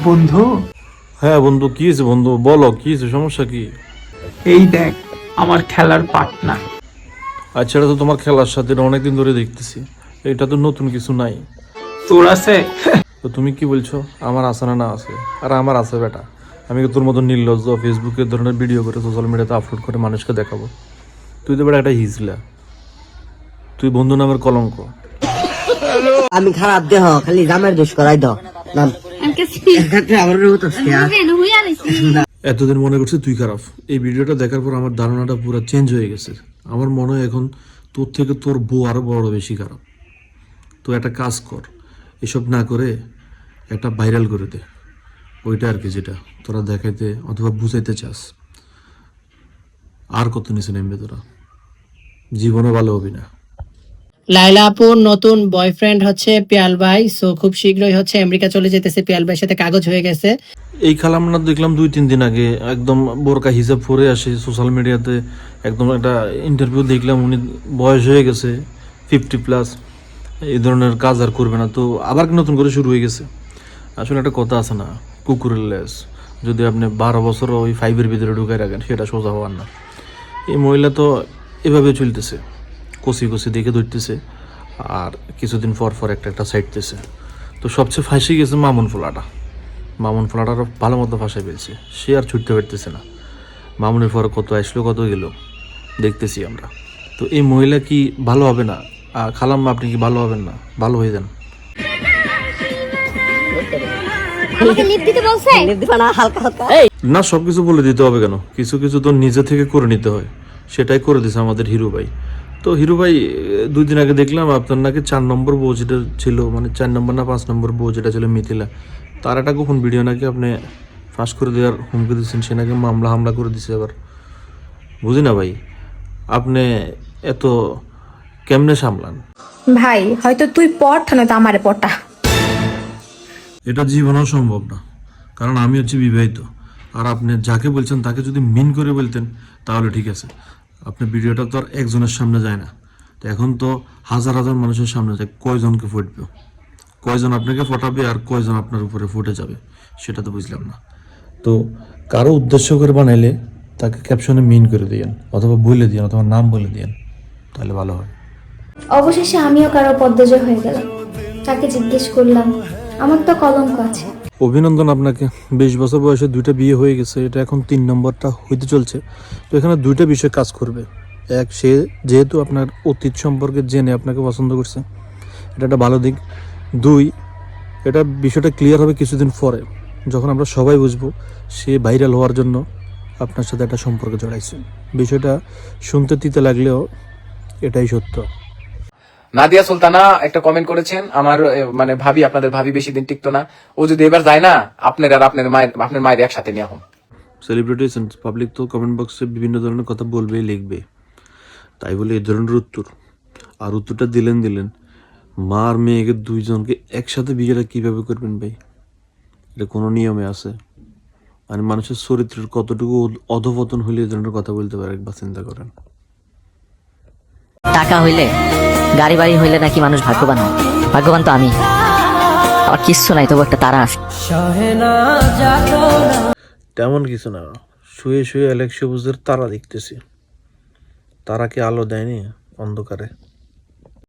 বন্ধু, হ্যাঁ বন্ধু, কি হয়েছে বন্ধু? বলো, কি হয়েছে, সমস্যা কি? এই দেখ আমার খেলার পার্টনার। আচ্ছা, এটা তো তোমার খেলার সাথে অনেকদিন ধরে দেখতেছি, এটা তো নতুন কিছু নাই। তোর আছে? তো তুমি কি বলছো আমার আছে না? না আছে? আর আমার আছে বেটা। আমি কি তোর মতো নির্লজ্জ ফেসবুকে ধরনের ভিডিও করে সোশ্যাল মিডিয়াতে আপলোড করে মানুষকে দেখাবো? তুই তো বেটা একটা হিজলা, তুই বন্ধু নামের কলঙ্ক। আমি খারাপ দেহ খালি জামের দোষ করাই দাও নাম এতদিন মনে করছি তুই খারাপ, এই ভিডিওটা দেখার পর আমার ধারণাটা পুরো চেঞ্জ হয়ে গেছে। আমার মনে হয় এখন তোর থেকে তোর বউ আরো বড় বেশি খারাপ। তো একটা কাজ কর, এসব না করে একটা ভাইরাল করে দে, ওইটা আর কি, যেটা তোরা দেখাইতে অথবা বুঝাইতে চাস। আর কত নিচে নেমবে তোরা, জীবনে ভালো হবি না। লাইলা আপুর নতুন বয়ফ্রেন্ড হচ্ছে পিয়াল ভাই। সো খুব শীঘ্রই হচ্ছে আমেরিকা চলে যেতেছে, পিয়াল ভাইয়ের সাথে কাগজ হয়ে গেছে। এই খালাম না দেখলাম 2-3 দিন আগে একদম বোরকা হিসাব পরে আসে সোশ্যাল মিডিয়াতে, একদম একটা ইন্টারভিউ দেখলাম, উনি বয়স হয়ে গেছে 50+, এই ধরনের কাজ আর করবে না। তো আবার নতুন করে শুরু হয়ে গেছে। আসলে একটা কথা আছে না, কুকুরের লেজ যদি আপনি 12 বছর ওই 5-এর ভিতরে ঢুকাই রাখেন, সেটা সোজা হওয়ার না। এই মহিলা তো এভাবে চলতেছে, কষি কষি দেখে ধরতেছে, আর কিছুদিন পর পর একটা একটা সাইডতেছে। তো সবচেয়ে ফাঁসি গেছে মামুন ফোলাটারও ভালো মতো ফাঁসাই ফেলছে, সে আর ছুটতে পারতেছে না। মামুনের পর কত আসলো কত গেল দেখতেছি আমরা। তো এই মহিলা কি ভালো হবে না? খালাম, আপনি কি ভালো হবেন না? ভালো হয়ে যান। না, সবকিছু বলে দিতে হবে কেন? কিছু কিছু তো নিজে থেকে করে নিতে হয়, সেটাই করে দিছে আমাদের হিরো ভাই। তো হিরো ভাই, 2 দিন আগে দেখলাম আপনার নাকি 4 নম্বর বউ যেটা ছিল, মানে 4 নম্বর না 5 নম্বর বউ যেটা ছিল মিথিলা, তার একটা গোপন ভিডিও নাকি আপনি ফাঁস করে দেওয়ার হুমকি দিচ্ছেন, সে নাকি হামলা করে দিছে। আবার বুঝি না ভাই, আপনি এত কেমনে সামলান? ভাই হয়তো তুই পড় নয়তো আমারে পড়টা। এটা জীবনেও সম্ভব না, কারণ আমি হচ্ছে বিবাহিত। আর আপনি যাকে বলছেন তাকে যদি মিন করে বলতেন তাহলে ঠিক আছে। আপনার ভিডিওটা তো আর একজনের সামনে যায় না, তো এখন তো হাজার হাজার মানুষের সামনে যায়। কয়জনকে ফুটবে, কয়জন আপনাকে ফটাবে, আর কয়জন আপনার উপরে ফুটে যাবে, সেটা তো বুঝলাম না। তো কারো উদ্দেশ্য করে বানাইলে তাকে ক্যাপশনে মিন করে দিয়েন, অথবা বলে দিয়েন, অথবা নাম বলে দিয়েন, তাহলে ভালো হয়। অবশেষে আমিও কারো পদ্মজয় হয়ে গেলাম। তাকে জিজ্ঞেস করলাম, আমার তো কলঙ্ক আছে। অভিনন্দন আপনাকে, 20 বছর বয়সে 2টা বিয়ে হয়ে গেছে, এটা এখন 3 নম্বরটা হইতে চলছে। তো এখানে 2টা বিষয় কাজ করবে। এক, সে যেহেতু আপনার অতীত সম্পর্কে জেনে আপনাকে পছন্দ করছে, এটা একটা ভালো দিক। 2, এটা বিষয়টা ক্লিয়ার হবে কিছুদিন পরে, যখন আমরা সবাই বুঝবো সে ভাইরাল হওয়ার জন্য আপনার সাথে একটা সম্পর্ক জড়াইছে। বিষয়টা শুনতে তিতে লাগলেও এটাই সত্য। নাদিয়া সুলতানা একটা কমেন্ট করেছেন, আমার মানে ভাবি, আপনাদের ভাবি বেশি দিন টিকতো না, ও যদি এবার যায় না, আপনার আর আপনার মায়ের একসাথে নিয়ে হন। সেলিব্রিটিস পাবলিক তো কমেন্ট বক্সে বিভিন্ন ধরনের কথা বলবে, লিখবে, তাই বলে এই ধরনের উত্তর। আর উত্তরটা দিলেন মা আর মেয়েকে 2জনকে একসাথে বিয়েটা কিভাবে করবেন ভাই? এটা কোনো নিয়মে আছে? মানে মানুষের চরিত্রের কতটুকু অধপতন হলে এই ধরনের কথা বলতে পারে, একবার চিন্তা করেন। টাকা হইলে গাড়ি বাড়ি হইলে নাকি মানুষ ভাগ্যবান হয়। ভাগ্যবান তো আমি, আমার কিচ্ছু নাই, তবু একটা তারা আছে। তেমন কিছু না, শুয়ে শুয়ে অ্যালেক্স সবুজের তারা দেখতেছি। তারা কি আলো দেয়নি অন্ধকারে?